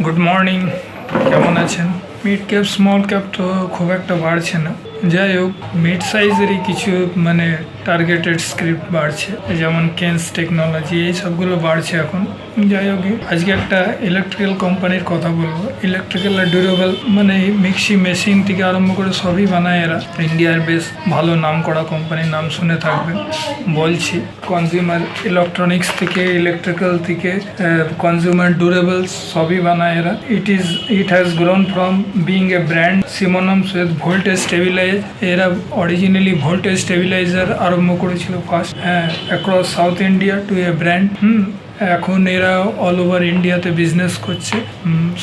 Good morning, কেমন আছেন? Mid cap small cap তো খুব একটা বাড়ছে না, যাই হোক মিড সাইজেরই কিছু টার্গেটেড স্ক্রিপ্ট বাড়ছে, যেমন কেন্স টেকনোলজি, এই সবগুলো বাড়ছে এখন। যাই হোক, আজকে একটা ইলেকট্রিক্যাল কোম্পানির কথা বলবো। ইলেকট্রিক্যাল আর ডিউরেবল মিক্সি মেশিন থেকে আরম্ভ করে সবই বানায় এরা। ইন্ডিয়ার বেশ ভালো নাম করা কোম্পানির নাম শুনে থাকবেন। বলছি কনজিউমার ইলেকট্রনিক্স থেকে ইলেকট্রিক্যাল থেকে কনজিউমার ডিউরেবলস সবই বানায় এরা। It has grown from being a brand synonymous with voltage stabilise. এরা অরিজিনালি ভোল্টেজ স্টেবিলাইজার আরম্ভ করেছিল first, across South India to a brand. এখন এরা অল ওভার ইন্ডিয়াতে বিজনেস করছে।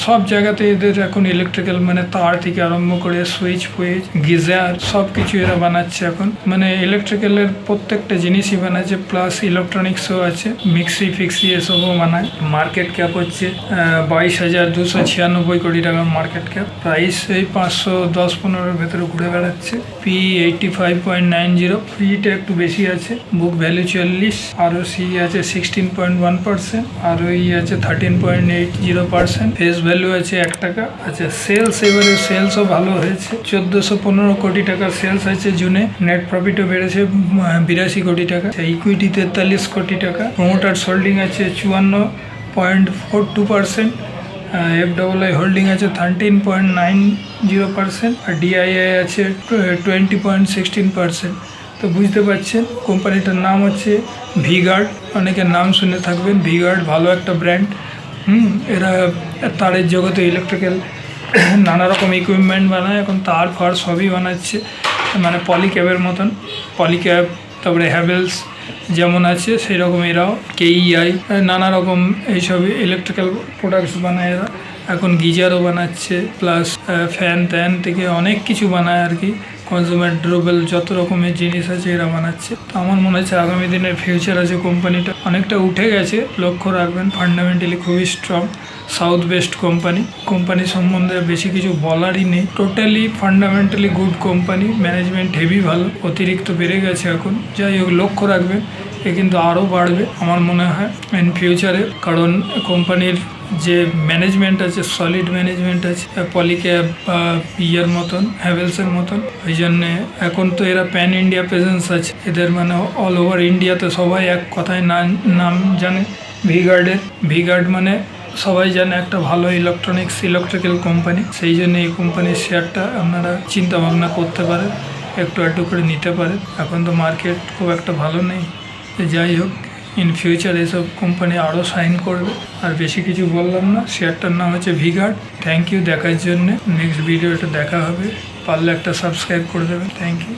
সব জায়গাতে এদের এখন ইলেকট্রিক্যাল তার থেকে আরম্ভ করে সুইচ ফুইচ গিজার সব কিছু এরা বানাচ্ছে এখন। ইলেকট্রিক্যালের প্রত্যেকটা জিনিসই বানাচ্ছে, প্লাস ইলেকট্রনিক্সও আছে, মিক্সি ফিক্সি এসবও বানায়। মার্কেট ক্যাপ হচ্ছে 22,296 কোটি টাকার মার্কেট ক্যাপ। প্রাইস এই 510-15 ভেতরে ঘুরে বেড়াচ্ছে। পি 85.90, ফ্রিটা একটু বেশি আছে। বুক ভ্যালু 40, আরও সি আছে 16.1%, আর ওই আছে 13.80%। ফেস ভ্যালু আছে 1 টাকা। আচ্ছা, এবারে সেলসও ভালো হয়েছে, 1415 কোটি টাকার সেলস আছে জুনে। নেট প্রফিটও বেড়েছে 82 কোটি টাকা। ইকুইটি 43 কোটি টাকা। প্রমোটার্স হোল্ডিং আছে 54.42%। FII হোল্ডিং আছে 13.90%, আর DII আছে 20.16%। তো বুঝতে পারছেন কোম্পানিটার নাম হচ্ছে ভি-গার্ড। অনেকের নাম শুনে থাকবেন, ভি-গার্ড ভালো একটা ব্র্যান্ড। এরা তারের জগতে ইলেকট্রিক্যাল নানা রকম ইকুইপমেন্ট বানায়। এখন তার ফার সবই বানাচ্ছে, পলিক্যাবের মতন। পলিক্যাব, তারপরে হ্যাভেলস যেমন আছে সেই রকম এরাও KEI নানা রকম এইসব ইলেকট্রিক্যাল প্রোডাক্টস বানায় এরা। এখন গিজারও বানাচ্ছে, প্লাস ফ্যান ট্যান থেকে অনেক কিছু বানায় আর কি। কনজিউমার ডিউরেবল যত রকমের জিনিস আছে এরা বানাচ্ছে। তো আমার মনে হচ্ছে আগামী দিনের ফিউচার আছে কোম্পানিটা। অনেকটা উঠে গেছে, লক্ষ্য রাখবেন। ফান্ডামেন্টালি খুবই স্ট্রং, সাউথ বেস্ট কোম্পানি সম্বন্ধে বেশি কিছু বলারই নেই। Totally fundamentally good company, management heavy ভালো, অতিরিক্ত বেড়ে গেছে এখন। যাই হোক, লক্ষ্য রাখবেন, এ কিন্তু আরও বাড়বে আমার মনে হয় ইন ফিউচারে, কারণ কোম্পানির যে ম্যানেজমেন্ট আছে, সলিড ম্যানেজমেন্ট আছে। পলিক্যাব বা ইয়ের মতন, হ্যাভেলসের মতন। ওই জন্যে এখন তো এরা প্যান ইন্ডিয়া প্রেজেন্স আছে এদের, অল ওভার ইন্ডিয়াতে সবাই এক কথায় নাম জানে ভি-গার্ডের। ভি-গার্ড সবাই জানে একটা ভালো ইলেকট্রিক্যাল কোম্পানি। সেই জন্য এই কোম্পানির শেয়ারটা আপনারা চিন্তা ভাবনা করতে পারেন, একটু করে নিতে পারেন। এখন তো মার্কেট খুব একটা ভালো নেই। যাই হোক, ইন ফিউচার এসব কোম্পানি আরও সাইন করবে। আর বেশি কিছু বললাম না। শেয়ারটার নাম হচ্ছে ভি-গার্ড। থ্যাংক ইউ দেখার জন্যে। নেক্সট ভিডিওটা দেখা হবে, পারলে একটা সাবস্ক্রাইব করে দেবেন। Thank you.